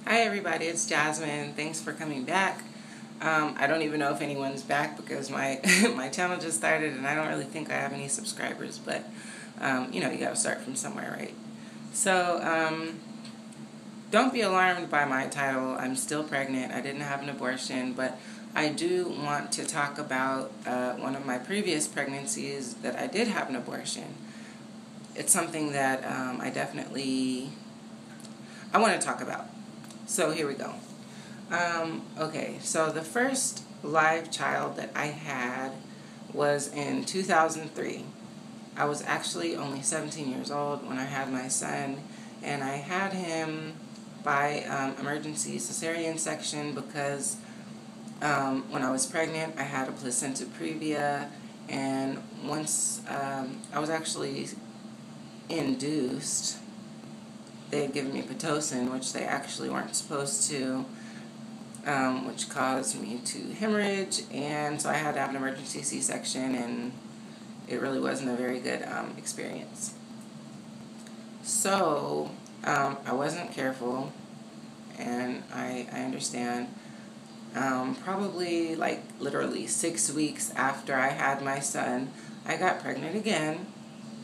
Hi everybody, it's Jasmine. Thanks for coming back. I don't even know if anyone's back because my my channel just started and I don't really think I have any subscribers, but you gotta start from somewhere, right? So don't be alarmed by my title. I'm still pregnant. I didn't have an abortion, but I do want to talk about one of my previous pregnancies that I did have an abortion. It's something that I want to talk about. So here we go. Okay, so the first live child that I had was in 2003. I was actually only 17 years old when I had my son, and I had him by emergency cesarean section because when I was pregnant, I had a placenta previa, and once I was actually induced, they had given me Pitocin, which they actually weren't supposed to, which caused me to hemorrhage, and so I had to have an emergency C-section, and it really wasn't a very good experience. So I wasn't careful, and I understand. Probably like literally 6 weeks after I had my son, I got pregnant again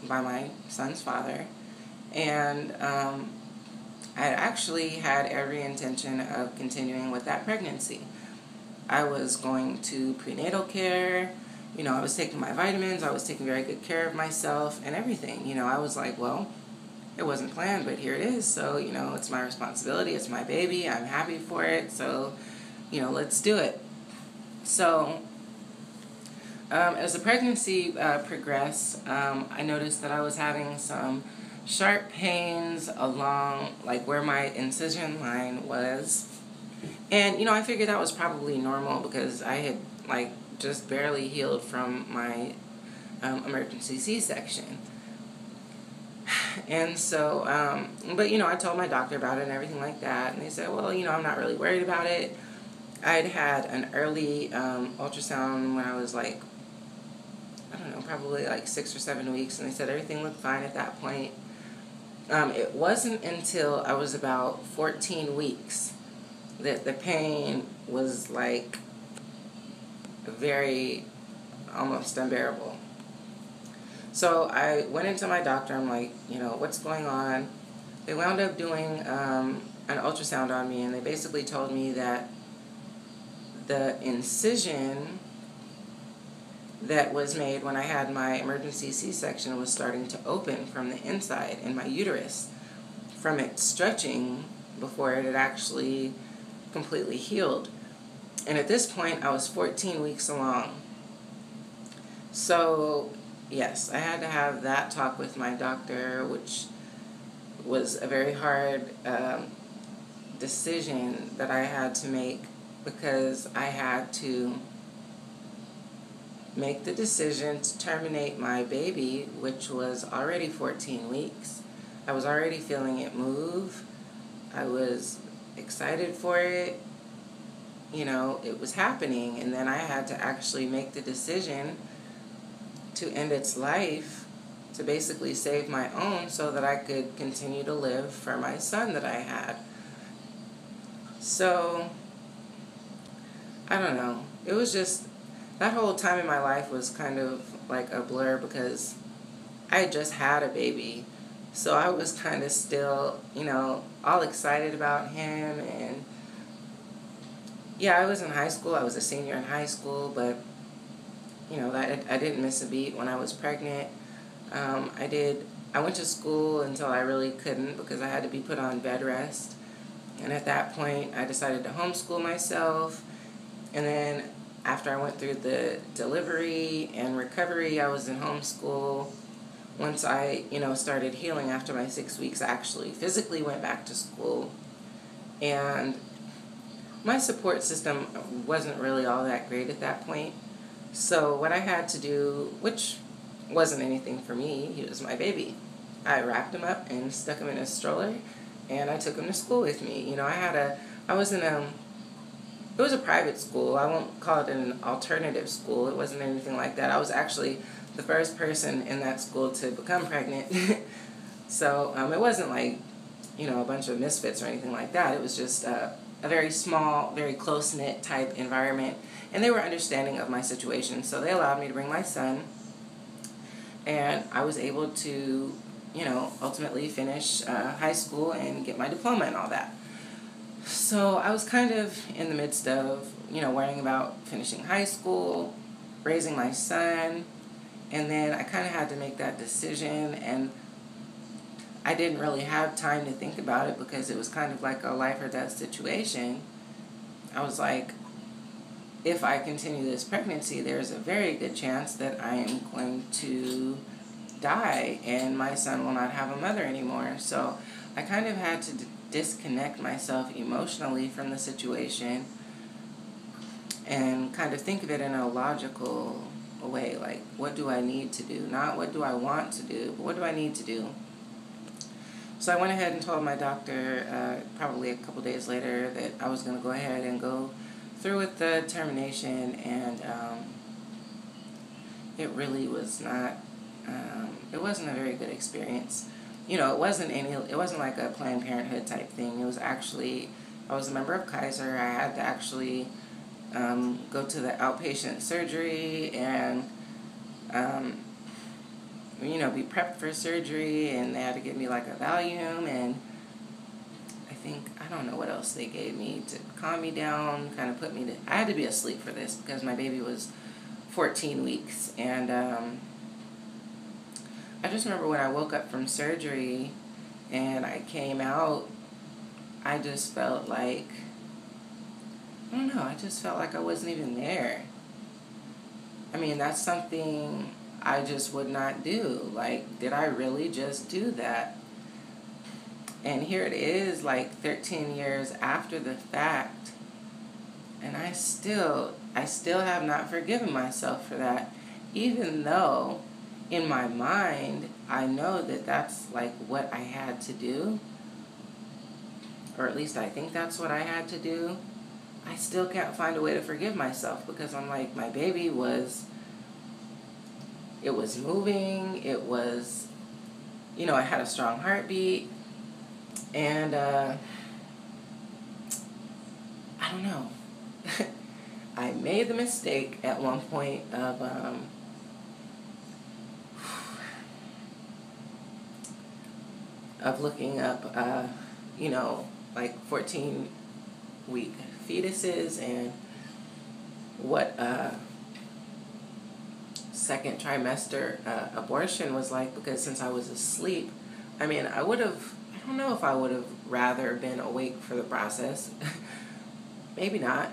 by my son's father, and I actually had every intention of continuing with that pregnancy. I was going to prenatal care, I was taking my vitamins, I was taking very good care of myself and everything. I was like, well, it wasn't planned, but here it is, so, it's my responsibility, it's my baby, I'm happy for it, so, let's do it. So, as the pregnancy progressed, I noticed that I was having some sharp pains along like where my incision line was, and I figured that was probably normal because I had like just barely healed from my emergency C-section. And so but I told my doctor about it and everything like that, and they said, well, I'm not really worried about it. I'd had an early ultrasound when I was like, I don't know, probably like 6 or 7 weeks, and they said everything looked fine at that point. It wasn't until I was about 14 weeks that the pain was like very almost unbearable. So I went into my doctor. I'm like, what's going on? They wound up doing an ultrasound on me, and they basically told me that the incision that was made when I had my emergency C-section was starting to open from the inside in my uterus from it stretching before it had actually completely healed. And at this point, I was 14 weeks along. So, yes, I had to have that talk with my doctor, which was a very hard decision that I had to make because I had to make the decision to terminate my baby, which was already 14 weeks. I was already feeling it move. I was excited for it. It was happening, and then I had to actually make the decision to end its life to basically save my own so that I could continue to live for my son that I had. So, I don't know. It was just, that whole time in my life was kind of like a blur because I had just had a baby. So I was kind of still, all excited about him. And yeah, I was in high school. I was a senior in high school, but, I didn't miss a beat when I was pregnant. I went to school until I really couldn't because I had to be put on bed rest. And at that point, I decided to homeschool myself. And then after I went through the delivery and recovery, I was in homeschool. Once I, started healing after my 6 weeks, I actually physically went back to school. And my support system wasn't really all that great at that point. So what I had to do, which wasn't anything for me, he was my baby. I wrapped him up and stuck him in a stroller, and I took him to school with me. I was in it was a private school. I won't call it an alternative school. It wasn't anything like that. I was actually the first person in that school to become pregnant. So it wasn't like a bunch of misfits or anything like that. It was just a very small, very close-knit type environment, and they were understanding of my situation, so they allowed me to bring my son, and I was able to, ultimately finish high school and get my diploma and all that. So I was kind of in the midst of, worrying about finishing high school, raising my son, and then I kind of had to make that decision, and I didn't really have time to think about it because it was kind of like a life or death situation. I was like, if I continue this pregnancy, there's a very good chance that I am going to die and my son will not have a mother anymore. So I kind of had to disconnect myself emotionally from the situation and kind of think of it in a logical way. Like, what do I need to do? Not what do I want to do, but what do I need to do? So I went ahead and told my doctor probably a couple days later that I was going to go ahead and go through with the termination, and it really was not, it wasn't a very good experience. It wasn't like a Planned Parenthood type thing. It was actually, I was a member of Kaiser. I had to actually go to the outpatient surgery and, be prepped for surgery, and they had to give me like a Valium, and I don't know what else they gave me to calm me down, kind of I had to be asleep for this because my baby was 14 weeks, and I just remember when I woke up from surgery and I came out, I just felt like, I don't know, I just felt like I wasn't even there. I mean, that's something I just would not do. Like, did I really just do that? And here it is, like 13 years after the fact, and I still have not forgiven myself for that, even though in my mind I know that that's like what I had to do, or at least I think that's what I had to do. I still can't find a way to forgive myself because I'm like, my baby was moving, it was, it had a strong heartbeat, and I don't know. I made the mistake at one point of looking up, like 14-week fetuses and what second trimester abortion was like, because since I was asleep, I mean, I don't know if I would have rather been awake for the process. Maybe not.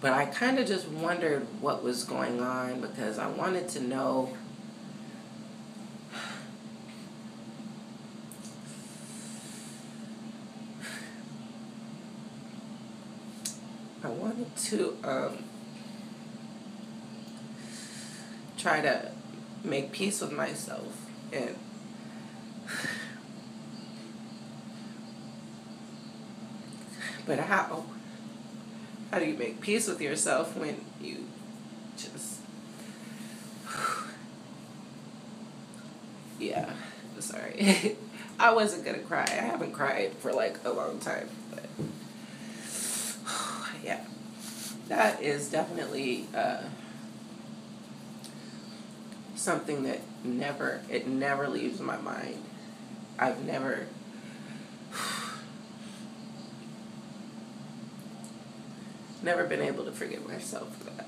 But I kind of just wondered what was going on because I wanted to know try to make peace with myself, and but how do you make peace with yourself when you just yeah, sorry. I wasn't gonna cry. I haven't cried for like a long time, but yeah, that is definitely something that never leaves my mind. I've never been able to forgive myself for that.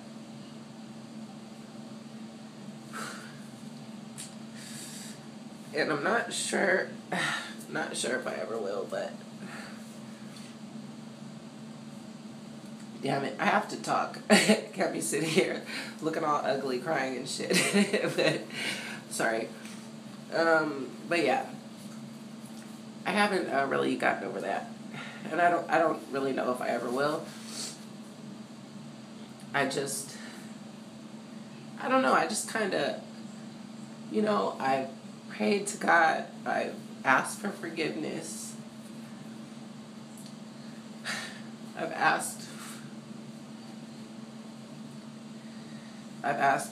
And I'm not sure if I ever will, but damn it, I have to talk. Can't be sitting here looking all ugly, crying and shit. But sorry. But yeah, I haven't really gotten over that, and I don't really know if I ever will. I don't know. I just kind of, I prayed to God. I asked for forgiveness. I've asked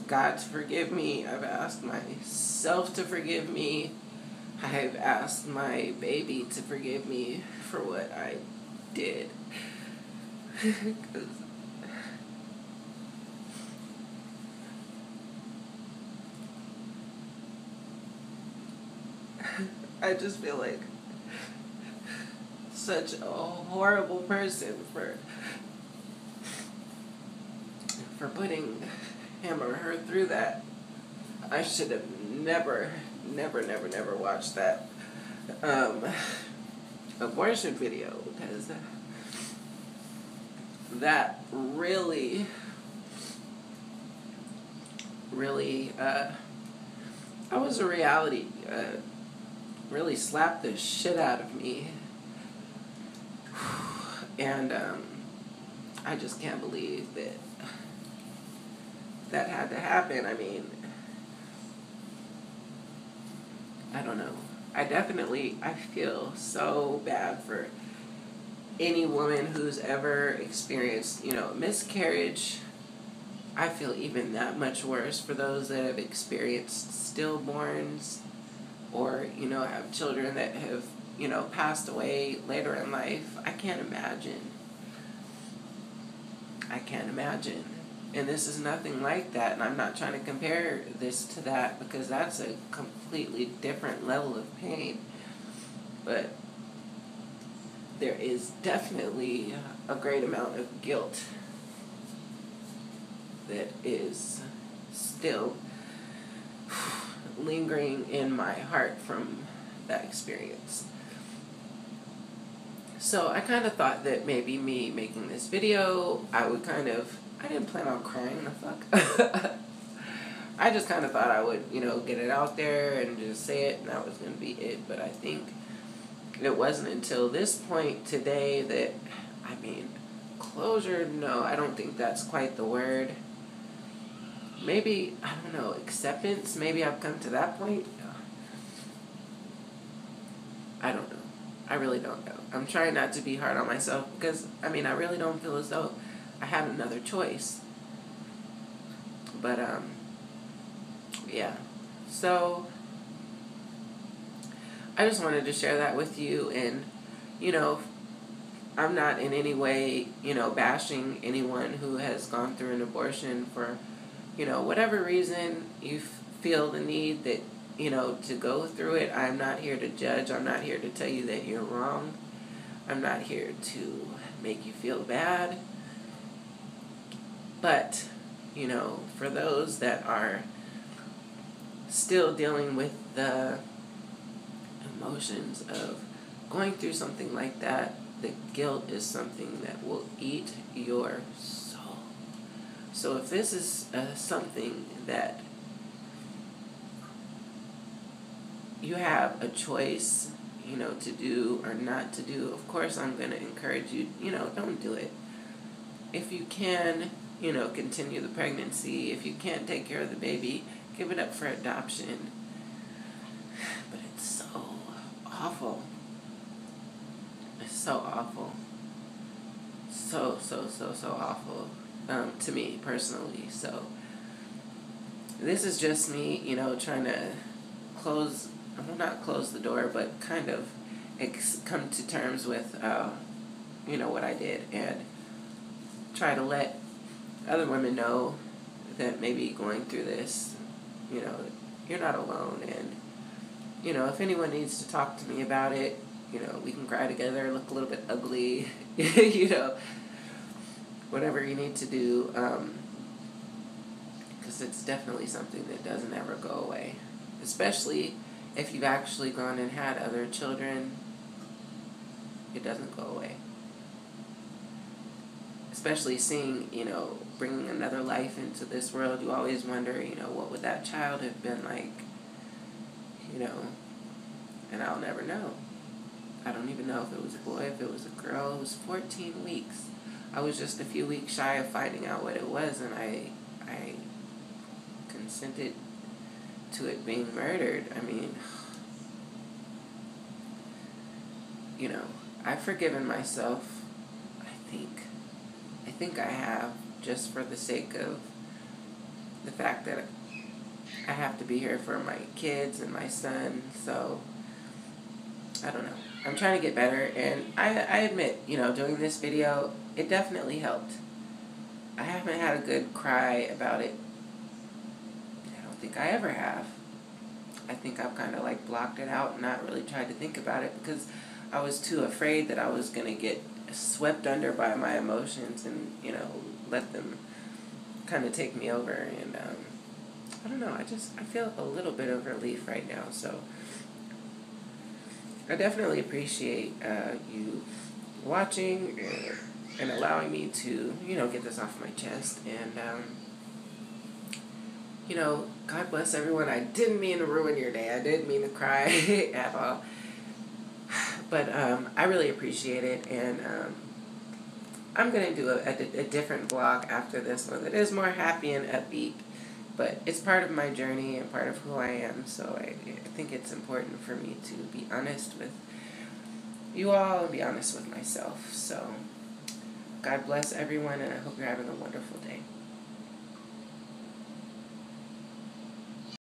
God to forgive me. I've asked myself to forgive me. I've asked my baby to forgive me for what I did. 'Cause I just feel like such a horrible person for putting him or her through that. I should have never watched that abortion video, because that really that was a reality, really slapped the shit out of me. And I just can't believe that had to happen. I mean, I don't know. I feel so bad for any woman who's ever experienced, miscarriage. I feel even that much worse for those that have experienced stillborns, or, have children that have, passed away later in life. I can't imagine. And this is nothing like that. And I'm not trying to compare this to that, because that's a completely different level of pain. But there is definitely a great amount of guilt that is still lingering in my heart from that experience. So I kind of thought that maybe me making this video, I didn't plan on crying, the fuck. I just kind of thought I would, get it out there and just say it, and that was going to be it. But I think it wasn't until this point today that, closure, no, I don't think that's quite the word. Maybe, I don't know, acceptance, maybe I've come to that point. I don't know. I really don't know. I'm trying not to be hard on myself, because, I really don't feel as though I had another choice. But, yeah. So, I just wanted to share that with you, and, I'm not in any way, bashing anyone who has gone through an abortion for, whatever reason you feel the need that, to go through it. I'm not here to judge. I'm not here to tell you that you're wrong. I'm not here to make you feel bad. But, for those that are still dealing with the emotions of going through something like that, the guilt is something that will eat your soul. So if this is something that you have a choice, to do or not to do, of course I'm going to encourage you, don't do it. If you can, continue the pregnancy. If you can't take care of the baby, give it up for adoption. But it's so awful. It's so awful. So awful, to me personally. So this is just me, trying to not close the door, but kind of come to terms with, what I did, and try to let other women know that maybe going through this, you're not alone. And, if anyone needs to talk to me about it, we can cry together, look a little bit ugly, whatever you need to do, because it's definitely something that doesn't ever go away, especially if you've actually gone and had other children. It doesn't go away. Especially seeing, bringing another life into this world, you always wonder, what would that child have been like, and I'll never know. I don't even know if it was a boy, if it was a girl. It was 14 weeks. I was just a few weeks shy of finding out what it was, and I consented to it being murdered. I've forgiven myself, I think I have, just for the sake of the fact that I have to be here for my kids and my son. So I don't know. I'm trying to get better, and I admit, doing this video, it definitely helped. I haven't had a good cry about it. I don't think I ever have. I think I've kind of like blocked it out and not really tried to think about it because I was too afraid that I was going to get swept under by my emotions and, let them kind of take me over. And I don't know, I feel a little bit of relief right now. So I definitely appreciate you watching and allowing me to, get this off my chest. And, God bless everyone. I didn't mean to ruin your day. I didn't mean to cry at all. But I really appreciate it. And I'm going to do a different vlog after this one that is more happy and upbeat. But it's part of my journey and part of who I am. So I think it's important for me to be honest with you all and be honest with myself. So God bless everyone, and I hope you're having a wonderful day.